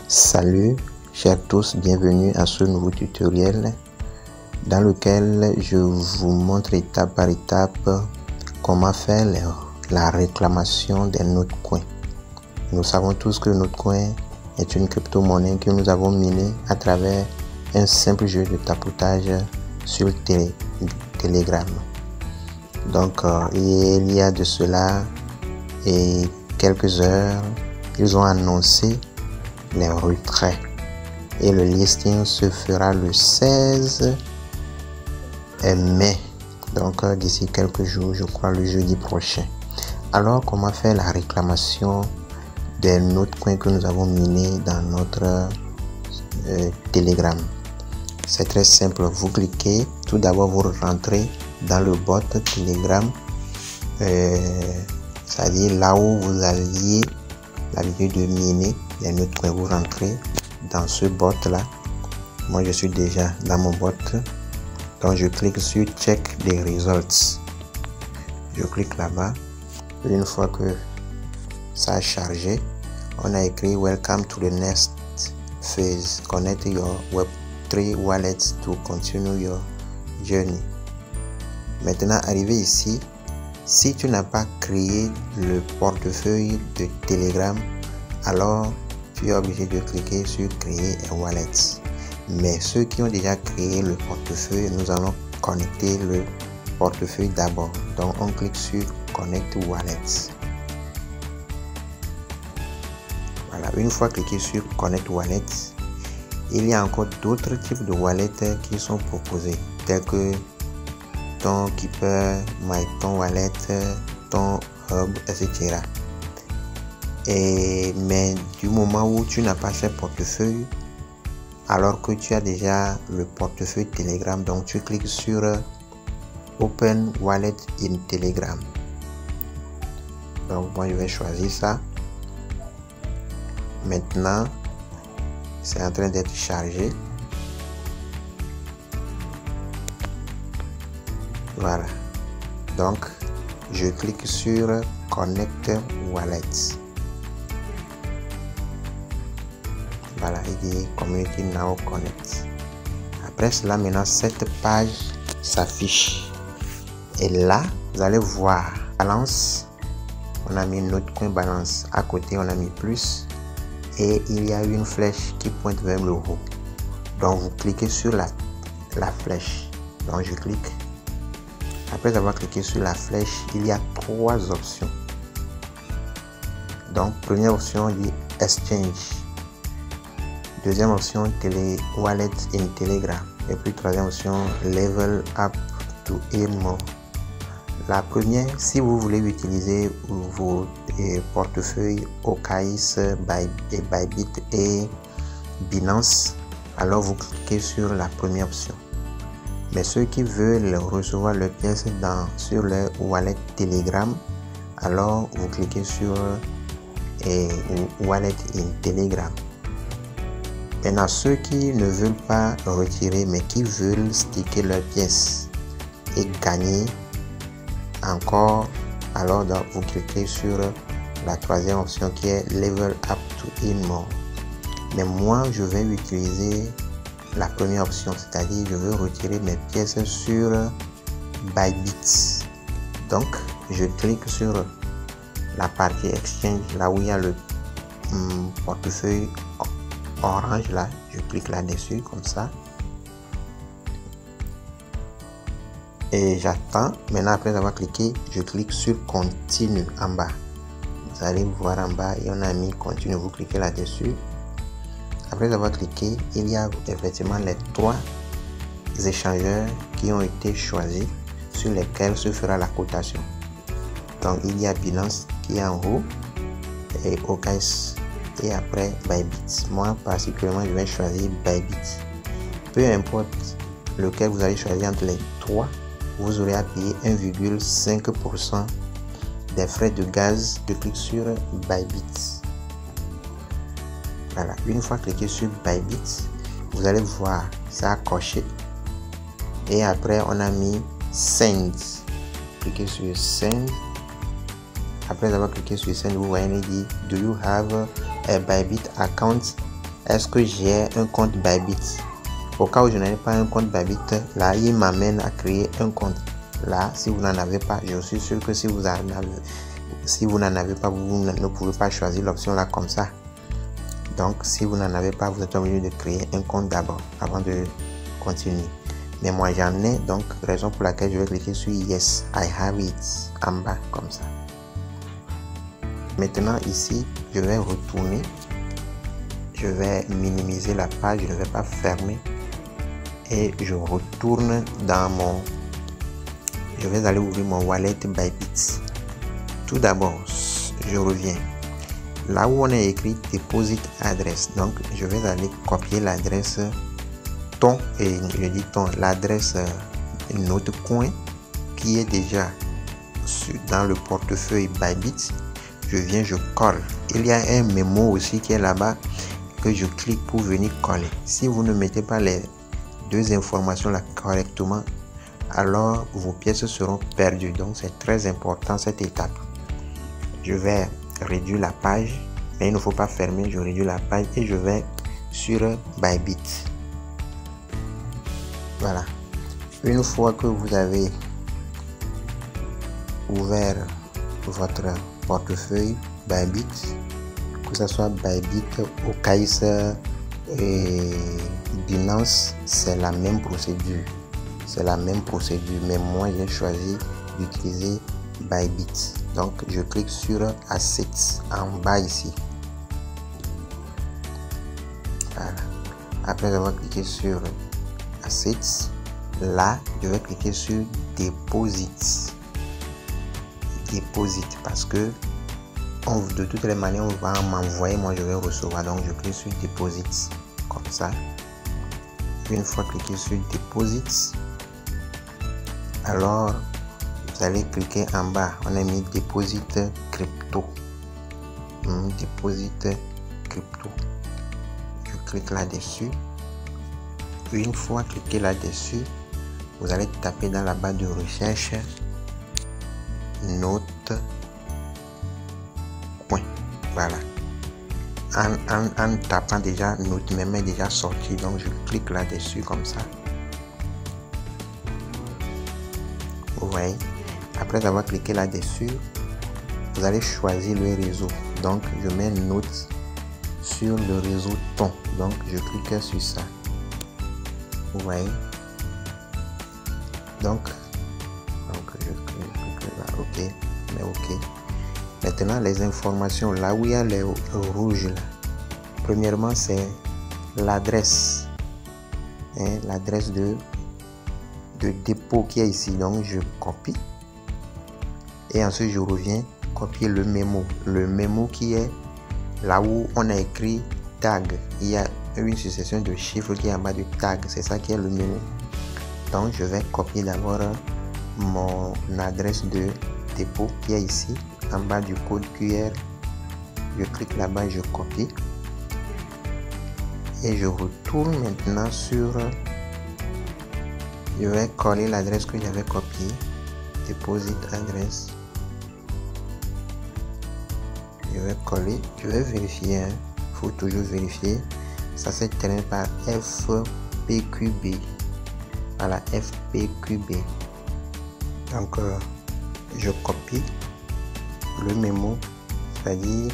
Salut chers tous, bienvenue à ce nouveau tutoriel dans lequel je vous montre étape par étape comment faire la réclamation des Notcoin. Nous savons tous que Notcoin est une crypto-monnaie que nous avons minée à travers un simple jeu de tapotage sur Telegram. Donc il y a de cela et quelques heures, ils ont annoncé les retraits et le listing se fera le 16 mai, donc d'ici quelques jours, je crois le jeudi prochain. Alors comment faire la réclamation des Notcoin que nous avons minés dans notre Telegram? C'est très simple, vous cliquez, tout d'abord vous rentrez dans le bot Telegram, c'est-à-dire là où vous aviez l'habitude de miner les Notcoin, vous rentrez dans ce bot là. Moi je suis déjà dans mon bot, donc je clique sur check the results, je clique là-bas. Une fois que ça a chargé, on a écrit welcome to the next phase, connect your Web3 wallet to continue your journey. Maintenant arrivé ici, si tu n'as pas créé le portefeuille de Telegram, alors tu es obligé de cliquer sur créer un wallet. Mais ceux qui ont déjà créé le portefeuille, nous allons connecter le portefeuille d'abord. Donc on clique sur connect wallet. Voilà, une fois cliqué sur connect wallet, il y a encore d'autres types de wallets qui sont proposés, tels que ton Keeper, ton wallet, ton hub, etc. Mais du moment où tu n'as pas ce portefeuille, alors que tu as déjà le portefeuille Telegram, donc tu cliques sur Open Wallet in Telegram. Donc moi je vais choisir ça. Maintenant c'est en train d'être chargé. Voilà, donc je clique sur Connect Wallet. Voilà, il dit Community Now Connect. Après cela, maintenant cette page s'affiche et là vous allez voir balance. On a mis Notcoin balance, à côté on a mis plus et il y a une flèche qui pointe vers le haut. Donc vous cliquez sur la flèche. Donc je clique. Après avoir cliqué sur la flèche, il y a trois options. Donc première option dit Exchange, deuxième option Wallet in Telegram et puis troisième option Level Up to Earn More. La première, si vous voulez utiliser vos portefeuilles OKX, Bybit et Binance, alors vous cliquez sur la première option. Mais ceux qui veulent recevoir leurs pièces sur leur wallet Telegram, alors vous cliquez sur Wallet in Telegram. Maintenant, ceux qui ne veulent pas retirer mais qui veulent sticker leurs pièces et gagner encore, alors vous cliquez sur la troisième option qui est Level Up to Earn More. Mais moi je vais utiliser la première option, c'est-à-dire je veux retirer mes pièces sur Bybit. Donc je clique sur la partie Exchange, là où il y a le portefeuille orange là, je clique là-dessus comme ça et j'attends. Maintenant après avoir cliqué, je clique sur continue en bas. Vous allez voir en bas et on a mis continue, vous cliquez là-dessus. Après avoir cliqué, il y a effectivement les trois échangeurs qui ont été choisis sur lesquels se fera la cotation. Donc il y a Binance qui est en haut et OKX et après Bybit. Moi particulièrement je vais choisir Bybit. Peu importe lequel vous allez choisir entre les trois, vous aurez à payer 1,5% des frais de gaz de clic sur Bybit. Voilà, une fois cliqué sur Bybit, vous allez voir ça a coché et après on a mis Send. Cliquez sur Send. Après avoir cliqué sur Send, vous voyez il dit Do you have a Bybit account? est-ce que j'ai un compte Bybit? Au cas où je n'ai pas un compte Bybit, là, il m'amène à créer un compte. Là, si vous n'en avez pas, je suis sûr que si vous n'en avez pas, vous ne pouvez pas choisir l'option là comme ça. Donc, si vous n'en avez pas, vous êtes obligé de créer un compte d'abord avant de continuer. Mais moi, j'en ai, donc raison pour laquelle je vais cliquer sur Yes, I have it en bas comme ça. Maintenant, ici, je vais retourner. Je vais minimiser la page, je ne vais pas fermer. Et je retourne dans mon... Je vais aller ouvrir mon wallet Bybit. Tout d'abord, je reviens. Là où on a écrit Deposit Address. Donc, je vais aller copier l'adresse ton, et je dis ton, l'adresse notre coin qui est déjà dans le portefeuille Bybit. Je viens, je colle. Il y a un mémo aussi qui est là-bas que je clique pour venir coller. Si vous ne mettez pas les deux informations là correctement, alors vos pièces seront perdues. Donc c'est très important cette étape. Je vais réduire la page, mais il ne faut pas fermer. Je réduis la page et je vais sur Bybit. Voilà. Une fois que vous avez ouvert votre portefeuille Bybit, que ce soit Bybit, OKX et Binance, c'est la même procédure. C'est la même procédure, mais moi j'ai choisi d'utiliser Bybit. Donc je clique sur Assets en bas ici. Voilà. Après avoir cliqué sur Assets, là je vais cliquer sur Deposit. Deposit parce que de toutes les manières on va m'envoyer, moi je vais recevoir. Donc je clique sur Deposit comme ça. Une fois cliqué sur Deposit, alors vous allez cliquer en bas. On a mis Deposit Crypto. Deposit Crypto. Je clique là-dessus. Une fois cliqué là-dessus, vous allez taper dans la barre de recherche Note Coin. Voilà. En tapant déjà, Note même est déjà sorti. Donc je clique là-dessus comme ça. Vous voyez. Après avoir cliqué là-dessus, vous allez choisir le réseau. Donc je mets Note sur le réseau ton. Donc je clique sur ça. Vous voyez. Donc je clique là. Ok. Mais ok. Maintenant les informations là où il y a les rouges là. Premièrement c'est l'adresse. L'adresse de dépôt qui est ici. Donc je copie. Et ensuite je reviens copier le mémo qui est là où on a écrit tag. Il y a une succession de chiffres qui est en bas du tag, c'est ça qui est le mémo. Donc je vais copier d'abord mon adresse de dépôt qui est ici en bas du code QR. Je clique là-bas, je copie et je retourne maintenant sur, je vais coller l'adresse que j'avais copiée, Deposit Address. Je vais coller, je vais vérifier, faut toujours vérifier. Ça se termine par FPQB. Voilà, FPQB. Donc je copie le mémo, c'est-à-dire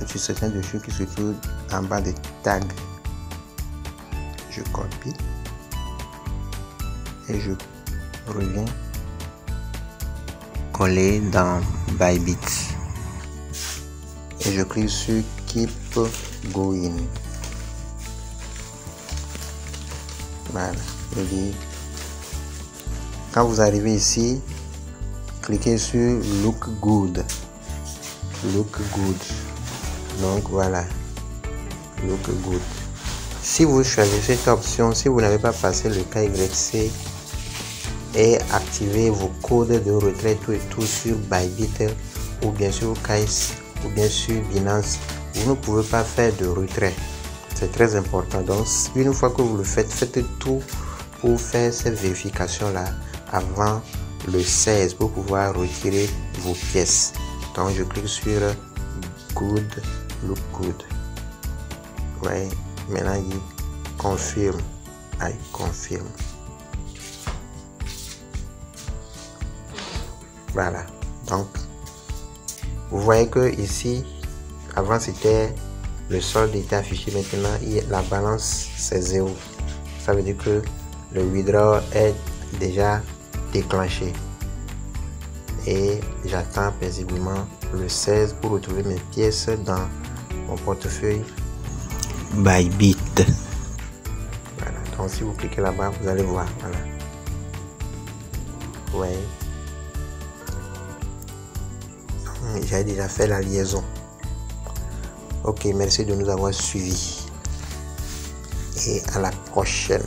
une succession de choses qui se trouve en bas de tag. Je copie et je reviens coller dans Bybit. Et je clique sur Keep Going. Voilà, je dis. Quand vous arrivez ici, cliquez sur Look Good. Look Good. Donc voilà, Look Good. Si vous choisissez cette option, si vous n'avez pas passé le KYC et activé vos codes de retrait tout sur Bybit ou bien sur OKX ou bien sur Binance, vous ne pouvez pas faire de retrait. C'est très important. Donc une fois que vous le faites, faites tout pour faire cette vérification là avant le 16 pour pouvoir retirer vos pièces. Donc je clique sur Good, Look Good. voyez, maintenant il dit confirme. I confirme. Voilà. Donc, vous voyez que ici, avant c'était le solde était affiché, maintenant la balance c'est 0. Ça veut dire que le withdraw est déjà déclenché. Et j'attends paisiblement le 16 pour retrouver mes pièces dans mon portefeuille Bybit. Voilà. Donc si vous cliquez là-bas, vous allez voir. Voilà. Ouais. J'ai déjà fait la liaison. Ok, merci de nous avoir suivis. Et à la prochaine.